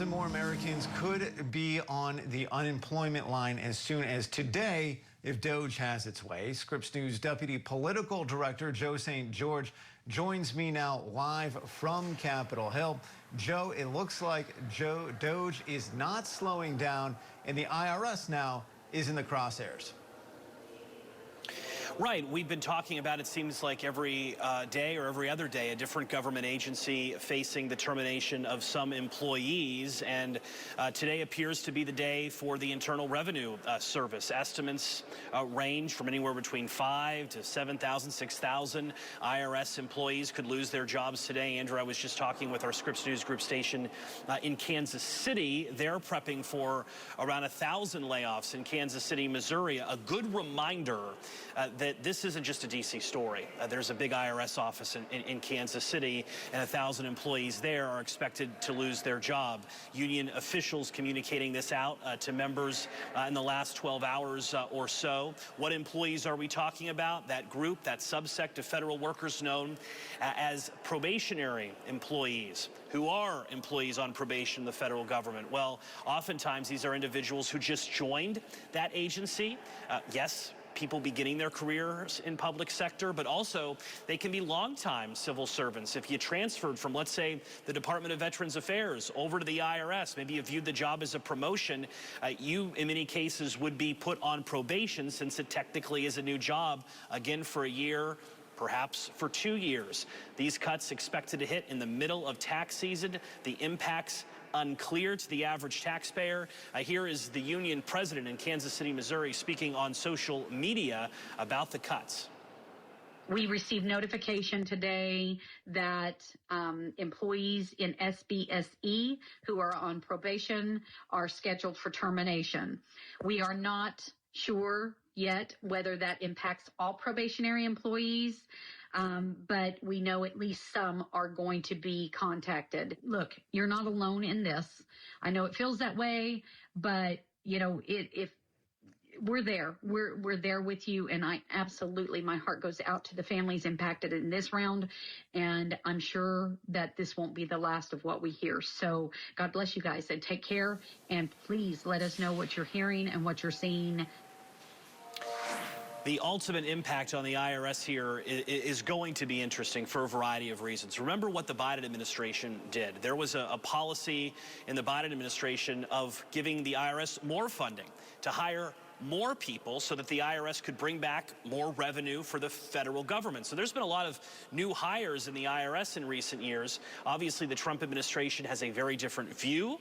1,000 more Americans could be on the unemployment line as soon as today if DOGE has its way. Scripps News Deputy Political Director Joe St. George joins me now live from Capitol Hill. Joe, it looks like DOGE is not slowing down, and the IRS now is in the crosshairs. Right. We've been talking about, it seems like every day or every other day, a different government agency facing the termination of some employees. And today appears to be the day for the Internal Revenue Service. Estimates range from anywhere between 5,000 to 7,000, 6,000 IRS employees could lose their jobs today. Andrew, I was just talking with our Scripps News Group station in Kansas City. They're prepping for around 1,000 layoffs in Kansas City, Missouri. A good reminder that this isn't just a D.C. story. There's a big IRS office in Kansas City, and 1,000 employees there are expected to lose their job. Union officials communicating this out to members in the last 12 hours or so. What employees are we talking about? That group, that subsect of federal workers known as probationary employees, who are employees on probation in the federal government. Well, oftentimes these are individuals who just joined that agency. Yes, people beginning their careers in public sector, but also they can be longtime civil servants. If you transferred from, let's say, the Department of Veterans Affairs over to the IRS, maybe you viewed the job as a promotion, you, in many cases, would be put on probation since it technically is a new job, again, for a year, perhaps for 2 years. These cuts expected to hit in the middle of tax season. The impacts unclear to the average taxpayer. Here is the union president in Kansas City, Missouri, speaking on social media about the cuts. We received notification today that employees in SBSE who are on probation are scheduled for termination. We are not sure yet whether that impacts all probationary employees, but we know at least some are going to be contacted. Look, you're not alone in this. I know it feels that way, but you know, if we're there, we're there with you, and I absolutely, my heart goes out to the families impacted in this round, and I'm sure that this won't be the last of what we hear. So God bless you guys, and take care, and please let us know what you're hearing and what you're seeing. The ultimate impact on the IRS here is going to be interesting for a variety of reasons. Remember what the Biden administration did. There was a policy in the Biden administration of giving the IRS more funding to hire more people so that the IRS could bring back more revenue for the federal government. So there's been a lot of new hires in the IRS in recent years. Obviously, the Trump administration has a very different view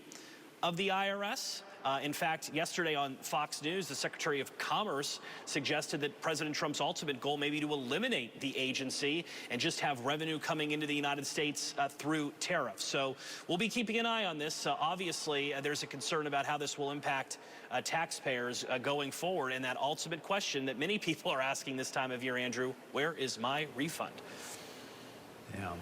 of the IRS. In fact, yesterday on Fox News, the Secretary of Commerce suggested that President Trump's ultimate goal may be to eliminate the agency and just have revenue coming into the United States through tariffs. So we'll be keeping an eye on this. Obviously, there's a concern about how this will impact taxpayers going forward. And that ultimate question that many people are asking this time of year, Andrew, where is my refund? Yeah.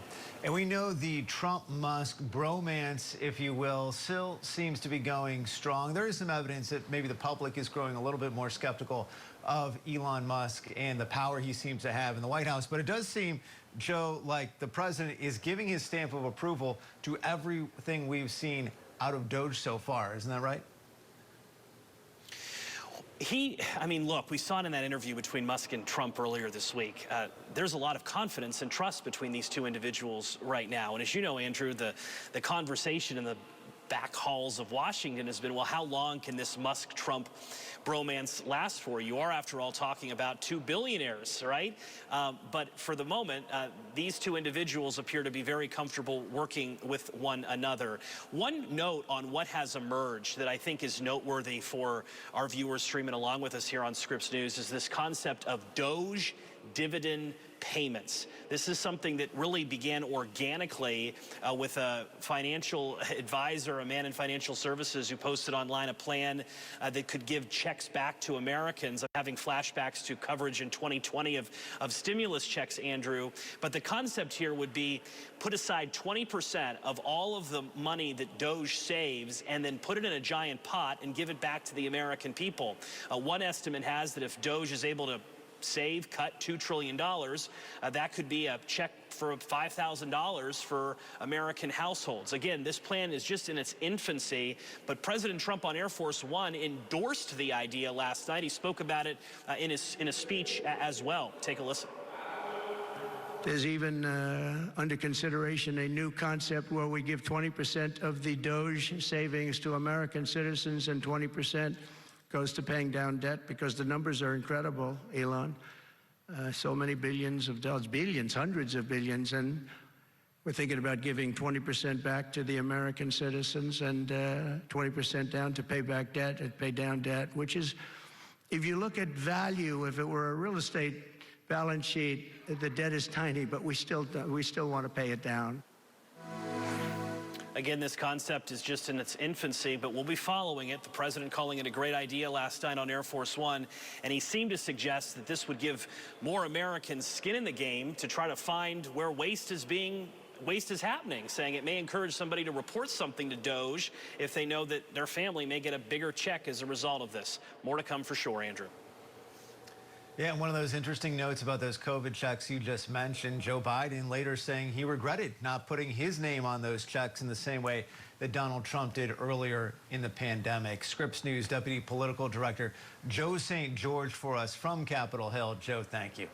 And we know the Trump-Musk bromance, if you will, still seems to be going strong. There is some evidence that maybe the public is growing a little bit more skeptical of Elon Musk and the power he seems to have in the White House. But it does seem, Joe, like the president is giving his stamp of approval to everything we've seen out of DOGE so far. Isn't that right? I mean, look, we saw it in that interview between Musk and Trump earlier this week. There's a lot of confidence and trust between these two individuals right now. And as you know, Andrew, the conversation in the back halls of Washington has been, well, how long can this Musk-Trump bromance last for? You are, after all, talking about two billionaires, right? But for the moment, these two individuals appear to be very comfortable working with one another. One note on what has emerged that I think is noteworthy for our viewers streaming along with us here on Scripps News is this concept of DOGE dividend payments. This is something that really began organically with a financial advisor, a man in financial services, who posted online a plan that could give checks back to Americans. I'm having flashbacks to coverage in 2020 of stimulus checks, Andrew. But the concept here would be put aside 20% of all of the money that DOGE saves and then put it in a giant pot and give it back to the American people. One estimate has that if DOGE is able to cut $2 trillion. That could be a check for $5,000 for American households. Again, this plan is just in its infancy, but President Trump on Air Force One endorsed the idea last night. He spoke about it in a speech as well. Take a listen. There's even under consideration a new concept where we give 20% of the DOGE savings to American citizens and 20% goes to paying down debt, because the numbers are incredible, Elon. So many billions of dollars, billions, hundreds of billions, and we're thinking about giving 20% back to the American citizens and 20% down to pay back debt and pay down debt, which is, if you look at value, if it were a real estate balance sheet, the debt is tiny, but we still want to pay it down. Again, this concept is just in its infancy, but we'll be following it. The president calling it a great idea last night on Air Force One, and he seemed to suggest that this would give more Americans skin in the game to try to find where waste is happening, saying it may encourage somebody to report something to DOGE if they know that their family may get a bigger check as a result of this. More to come for sure, Andrew. Yeah, and one of those interesting notes about those COVID checks you just mentioned, Joe Biden later saying he regretted not putting his name on those checks in the same way that Donald Trump did earlier in the pandemic. Scripps News Deputy Political Director Joe St. George for us from Capitol Hill. Joe, thank you.